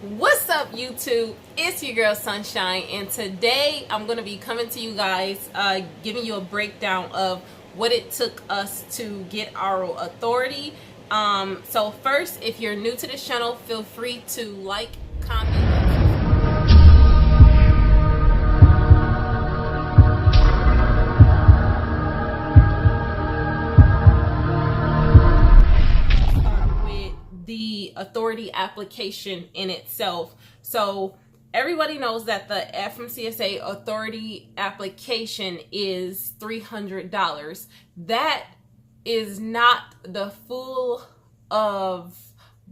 What's up, YouTube? It's your girl Sunshine, and today I'm going to be coming to you guys giving you a breakdown of what it took us to get our authority. So first, if you're new to the channel, feel free to like, comment. The authority application in itself. So everybody knows that the Fmcsa authority application is $300. That is not the full of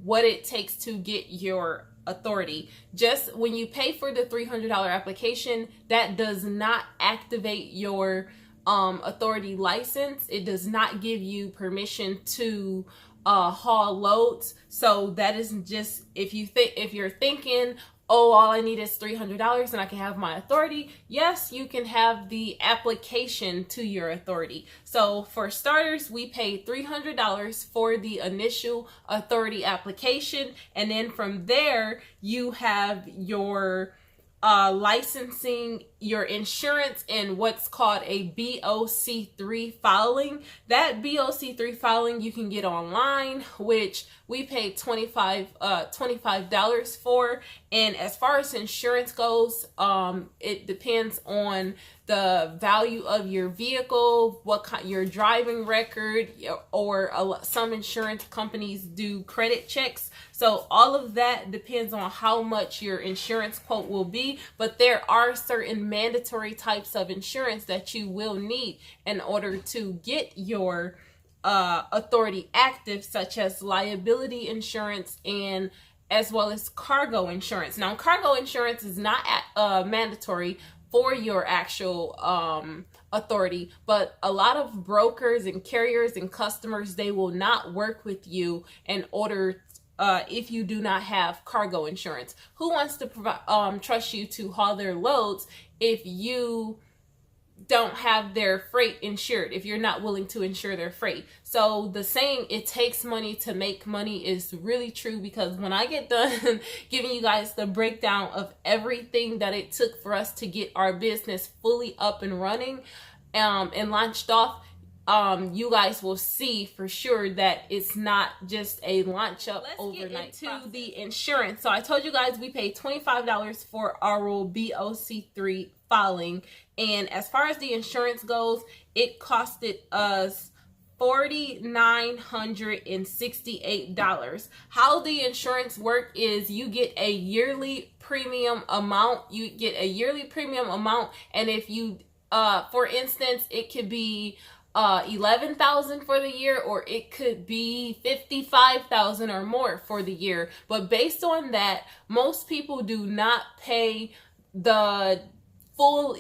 what it takes to get your authority. Just when you pay for the $300 application, that does not activate your authority license. It does not give you permission to haul loads. So that isn't just, if you're thinking, oh, all I need is $300 and I can have my authority. Yes, you can have the application to your authority. So for starters, we paid $300 for the initial authority application, and then from there you have your licensing, your insurance, and what's called a BOC3 filing. That BOC3 filing you can get online, which we paid $25 for. And as far as insurance goes, it depends on the value of your vehicle, your driving record, or some insurance companies do credit checks. So all of that depends on how much your insurance quote will be, but there are certain mandatory types of insurance that you will need in order to get your authority active, such as liability insurance and as well as cargo insurance. Now, cargo insurance is not mandatory for your actual authority, but a lot of brokers and carriers and customers, they will not work with you in order if you do not have cargo insurance. Who wants to trust you to haul their loads if you don't have their freight insured, if you're not willing to insure their freight? So the saying, it takes money to make money, is really true, because when I get done giving you guys the breakdown of everything that it took for us to get our business fully up and running and launched off, you guys will see for sure that it's not just a launch up overnight. Let's get into the insurance. So I told you guys we paid $25 for our BOC3 filing, and as far as the insurance goes, it costed us $4,968. How the insurance work is you get a yearly premium amount. And if you for instance, it could be $11,000 for the year, or it could be $55,000 or more for the year. But based on that, most people do not pay the full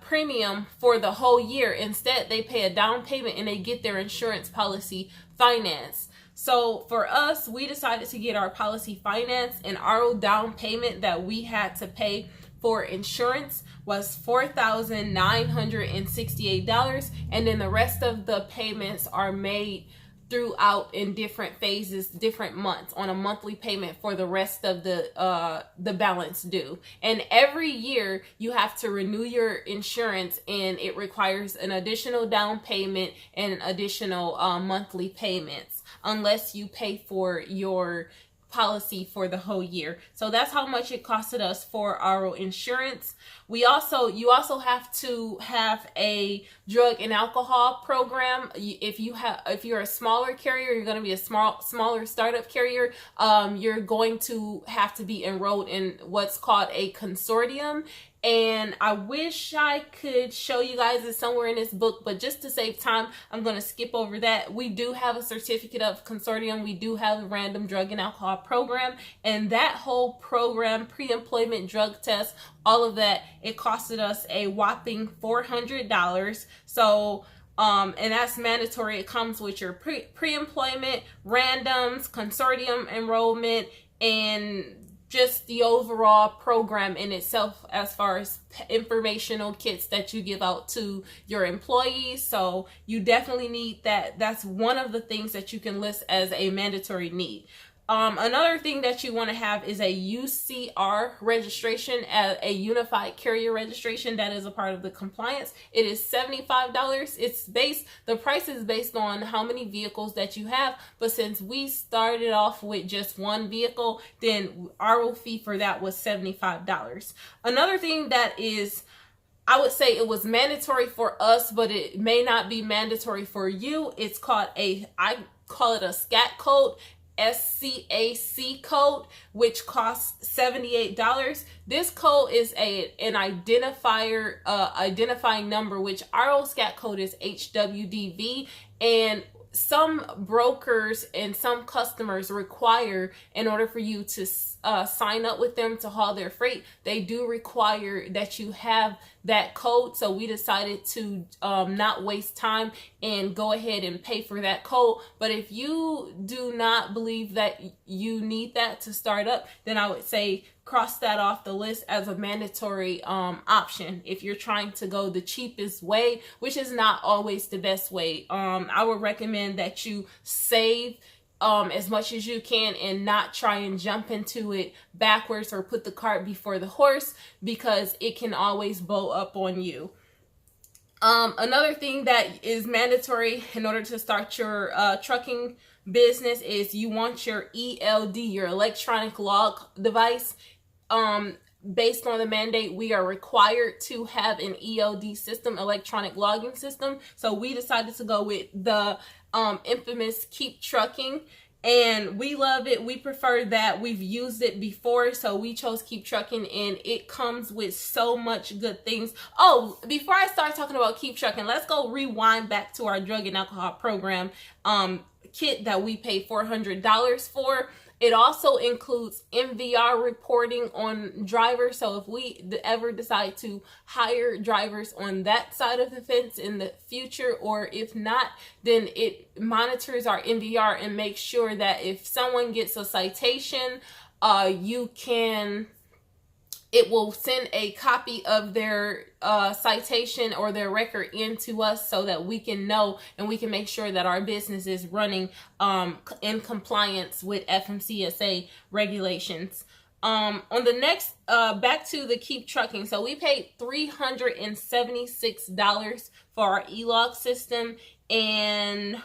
premium for the whole year. Instead, they pay a down payment and they get their insurance policy financed. So for us, we decided to get our policy financed, and our down payment that we had to pay for insurance was $4,968, and then the rest of the payments are made throughout in different phases, different months, on a monthly payment for the rest of the balance due. And every year you have to renew your insurance, and it requires an additional down payment and additional monthly payments, unless you pay for your policy for the whole year. So that's how much it costed us for our insurance. You also have to have a drug and alcohol program. If you're a smaller carrier, you're going to be a smaller startup carrier, you're going to have to be enrolled in what's called a consortium. And I wish I could show you guys it somewhere in this book, but just to save time, I'm going to skip over that. We do have a certificate of consortium. We do have a random drug and alcohol program, and that whole program, pre-employment drug test, all of that, it costed us a whopping $400. So and that's mandatory. It comes with your pre-employment, randoms, consortium enrollment, and just the overall program in itself, as far as informational kits that you give out to your employees. So you definitely need that. That's one of the things that you can list as a mandatory need. Another thing that you want to have is a UCR registration, a unified carrier registration. That is a part of the compliance. It is $75. The price is based on how many vehicles that you have, but since we started off with just one vehicle, then our fee for that was $75. Another thing that is, I would say it was mandatory for us, but it may not be mandatory for you. It's called I call it a Scat Coat, SCAC code, which costs $78. This code is an identifier, identifying number, which our old Scat code is HWDV, and some brokers and some customers require, in order for you to sign up with them to haul their freight, they do require that you have that code. So we decided to not waste time and go ahead and pay for that code. But if you do not believe that you need that to start up, then I would say cross that off the list as a mandatory option if you're trying to go the cheapest way, which is not always the best way. I would recommend that you save as much as you can and not try and jump into it backwards or put the cart before the horse, because it can always blow up on you. Another thing that is mandatory in order to start your trucking business is you want your ELD, your electronic log device. Based on the mandate, we are required to have an ELD system, electronic logging system. So we decided to go with the infamous Keep Trucking, and we love it. We prefer that. We've used it before, so we chose Keep Trucking, and it comes with so much good things. Oh, before I start talking about Keep Trucking, let's go rewind back to our drug and alcohol program kit that we paid $400 for. It also includes MVR reporting on drivers. So if we ever decide to hire drivers on that side of the fence in the future, or if not, then it monitors our MVR and makes sure that if someone gets a citation, it will send a copy of their citation or their record into us so that we can know and we can make sure that our business is running in compliance with Fmcsa regulations. On the next, back to the Keep Trucking. So we paid $376 for our e-log system. And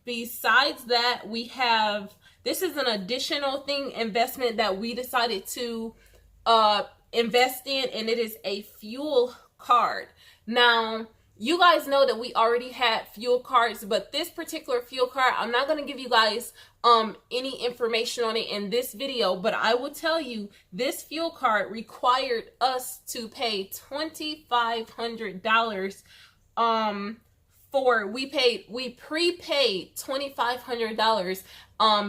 besides that, we have, this is an additional investment that we decided to invest in, and it is a fuel card. Now, you guys know that we already had fuel cards, but this particular fuel card, I'm not going to give you guys any information on it in this video, but I will tell you this fuel card required us to pay $2,500 we prepaid $2,500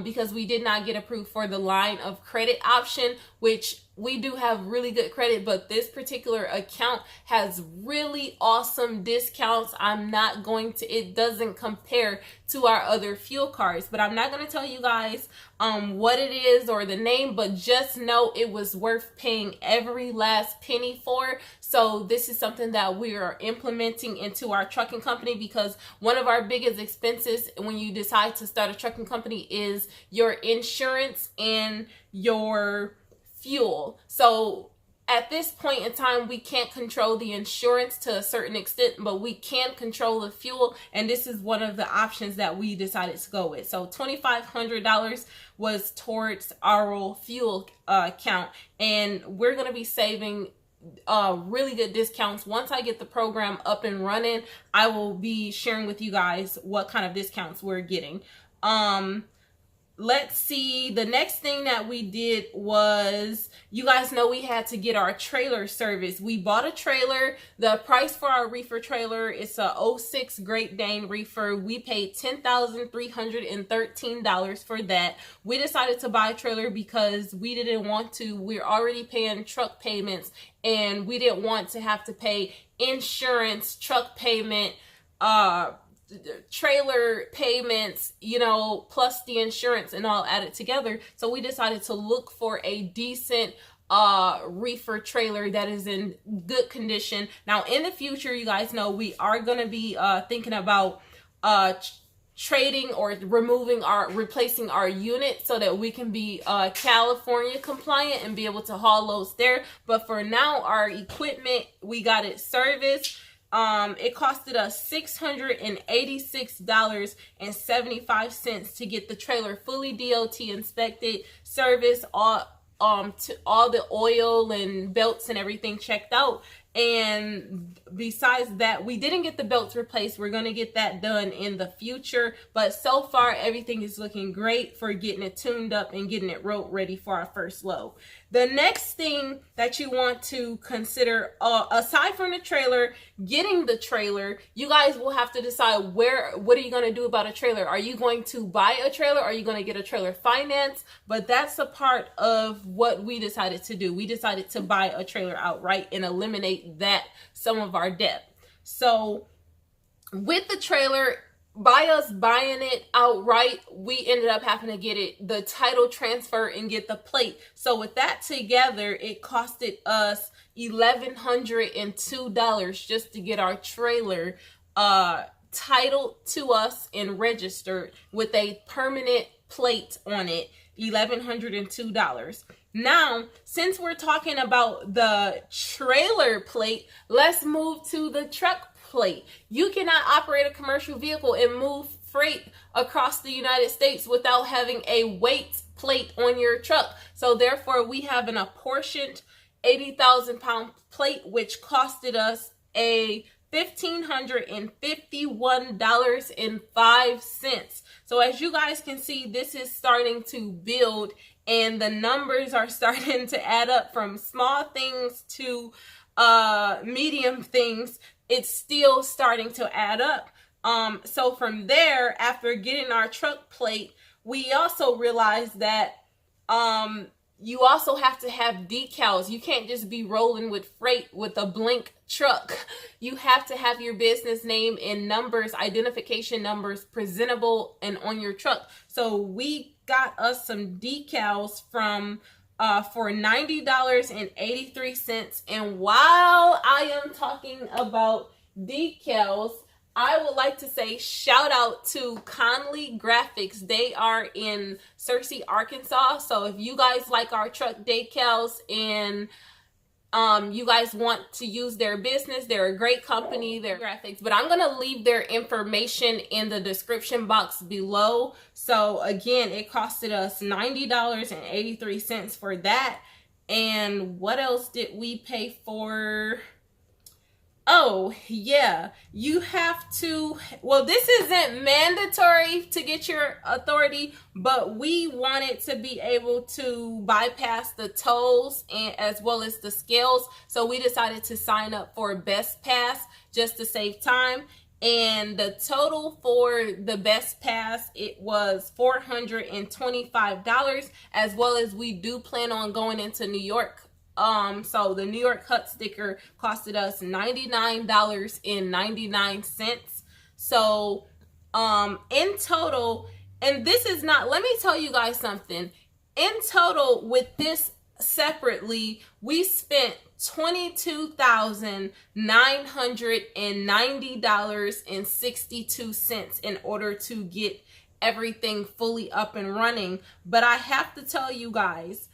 because we did not get approved for the line of credit option, which we do have really good credit, but this particular account has really awesome discounts. It doesn't compare to our other fuel cards, but I'm not going to tell you guys what it is or the name, but just know it was worth paying every last penny for. So this is something that we are implementing into our trucking company, because one of our biggest expenses when you decide to start a trucking company is your insurance and your fuel. So at this point in time, we can't control the insurance to a certain extent, but we can control the fuel, and this is one of the options that we decided to go with. So $2,500 was towards our fuel account, and we're going to be saving really good discounts. Once I get the program up and running, I will be sharing with you guys what kind of discounts we're getting. Let's see. The next thing that we did was, you guys know we had to get our trailer service. We bought a trailer. The price for our reefer trailer is a 06 Great Dane reefer. We paid $10,313 for that. We decided to buy a trailer because we didn't want to. We're already paying truck payments, and we didn't want to have to pay insurance, truck payment, trailer payments, plus the insurance and all added together. So we decided to look for a decent reefer trailer that is in good condition. Now in the future, you guys know we are going to be thinking about trading or replacing our unit so that we can be California compliant and be able to haul loads there. But for now, our equipment, we got it serviced. It costed us $686.75 to get the trailer fully DOT inspected, service, all the oil and belts and everything checked out. And besides that, we didn't get the belts replaced. We're going to get that done in the future. But so far, everything is looking great for getting it tuned up and getting it road ready for our first load. The next thing that you want to consider, aside from the trailer, getting the trailer, you guys will have to decide what are you going to do about a trailer? Are you going to buy a trailer? Are you going to get a trailer finance? But that's a part of what we decided to do. We decided to buy a trailer outright and eliminate some of our debt. So with the trailer, by us buying it outright, we ended up having to get the title transfer and get the plate. So with that together, it costed us $1,102 just to get our trailer titled to us and registered with a permanent plate on it. $1,102. Now, since we're talking about the trailer plate, let's move to the truck plate. You cannot operate a commercial vehicle and move freight across the United States without having a weight plate on your truck. So therefore, we have an apportioned 80,000 pound plate, which costed us a $1,551.05. So as you guys can see, this is starting to build and the numbers are starting to add up from small things to medium things. It's still starting to add up. So from there, after getting our truck plate, we also realized that you also have to have decals. You can't just be rolling with freight with a blank truck. You have to have your business name and numbers, identification numbers, presentable and on your truck. So we got us some decals from for $90.83. And while I am talking about decals, I would like to say shout out to Conley Graphics. They are in Searcy, Arkansas. So if you guys like our truck decals and you guys want to use their business, they're a great company, they're graphics. But I'm going to leave their information in the description box below. So again, it costed us $90.83 for that. And what else did we pay for? Oh, yeah, you have to, well, this isn't mandatory to get your authority, but we wanted to be able to bypass the tolls and as well as the scales. So we decided to sign up for Best Pass just to save time. And the total for the Best Pass, it was $425, as well as we do plan on going into New York. So the New York Hut sticker costed us $99.99. So, in total, and this is not, let me tell you guys something. In total, with this separately, we spent $22,990.62 in order to get everything fully up and running. But I have to tell you guys,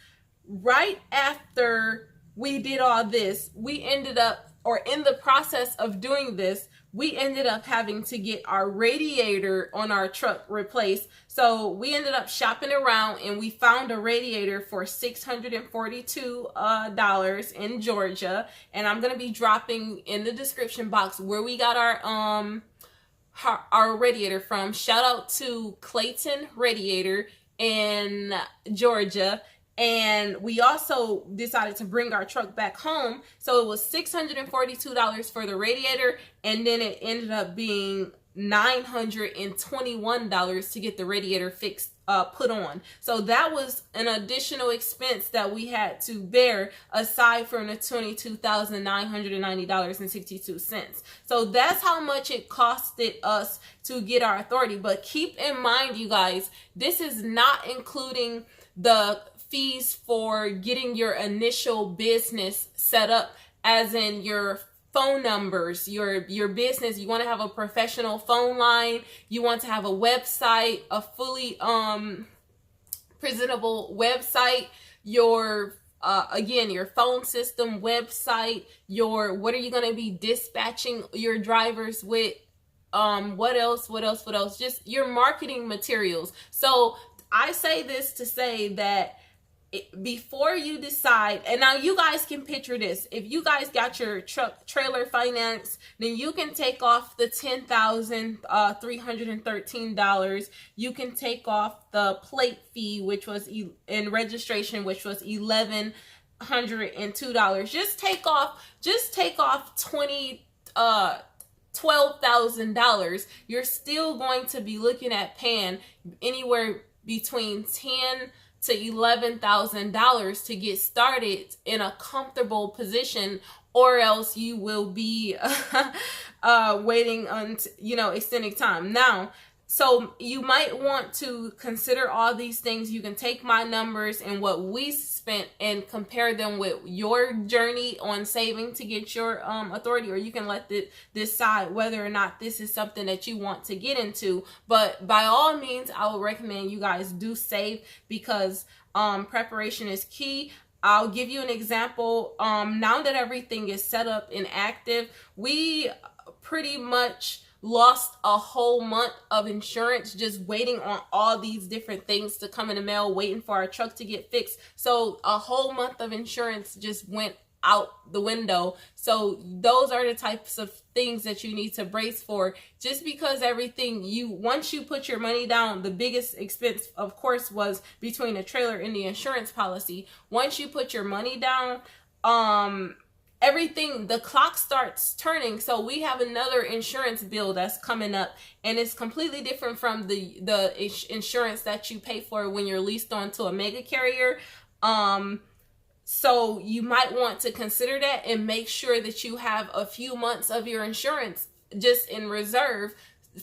right after we did all this, we ended up, or in the process of doing this, we ended up having to get our radiator on our truck replaced. So we ended up shopping around and we found a radiator for $642 in Georgia. And I'm going to be dropping in the description box where we got our radiator from. Shout out to Clayton Radiator in Georgia. And we also decided to bring our truck back home. So it was $642 for the radiator. And then it ended up being $921 to get the radiator fixed, put on. So that was an additional expense that we had to bear aside from the $22,990.62. So that's how much it costed us to get our authority. But keep in mind, you guys, this is not including the fees for getting your initial business set up, as in your phone numbers, your business. You want to have a professional phone line. You want to have a website, a fully presentable website. Your again, your phone system, website. What are you going to be dispatching your drivers with? What else? Just your marketing materials. So I say this to say that before you decide, and now you guys can picture this. If you guys got your truck trailer finance, then you can take off the $10,313. You can take off the plate fee, which was in registration, which was $1,102. Just take off $12,000. You're still going to be looking at paying anywhere between $10,000 to $11,000 to get started in a comfortable position, or else you will be waiting on extending time. Now, so you might want to consider all these things. You can take my numbers and what we spent and compare them with your journey on saving to get your authority, or you can decide whether or not this is something that you want to get into. But by all means, I would recommend you guys do save, because preparation is key. I'll give you an example. Now that everything is set up and active, we pretty much lost a whole month of insurance just waiting on all these different things to come in the mail, waiting for our truck to get fixed. So a whole month of insurance just went out the window. So those are the types of things that you need to brace for. Just because once you put your money down, the biggest expense, of course, was between the trailer and the insurance policy. Once you put your money down, the clock starts turning. So we have another insurance bill that's coming up, and it's completely different from the insurance that you pay for when you're leased onto a mega carrier. So you might want to consider that and make sure that you have a few months of your insurance just in reserve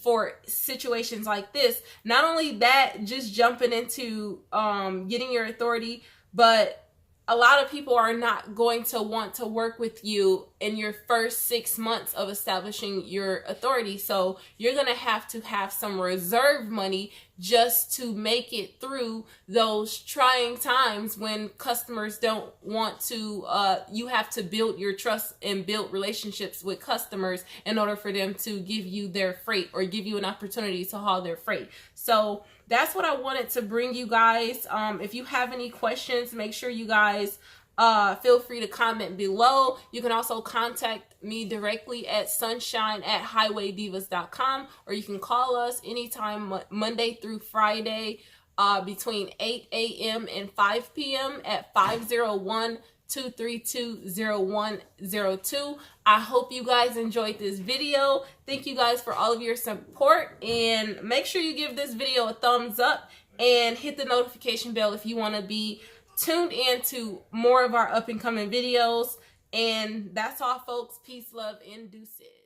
for situations like this. Not only that, just jumping into getting your authority, but a lot of people are not going to want to work with you in your first 6 months of establishing your authority. So you're going to have some reserve money just to make it through those trying times when customers don't want to, you have to build your trust and build relationships with customers in order for them to give you their freight or give you an opportunity to haul their freight. So that's what I wanted to bring you guys. If you have any questions, make sure you guys feel free to comment below. You can also contact me directly at sunshine@highwaydivas.com, or you can call us anytime Monday through Friday between 8 a.m. and 5 p.m. at 501-232-0102. I hope you guys enjoyed this video. Thank you guys for all of your support, and make sure you give this video a thumbs up and hit the notification bell if you want to be tuned in to more of our up and coming videos. And that's all, folks. Peace, love, and deuces.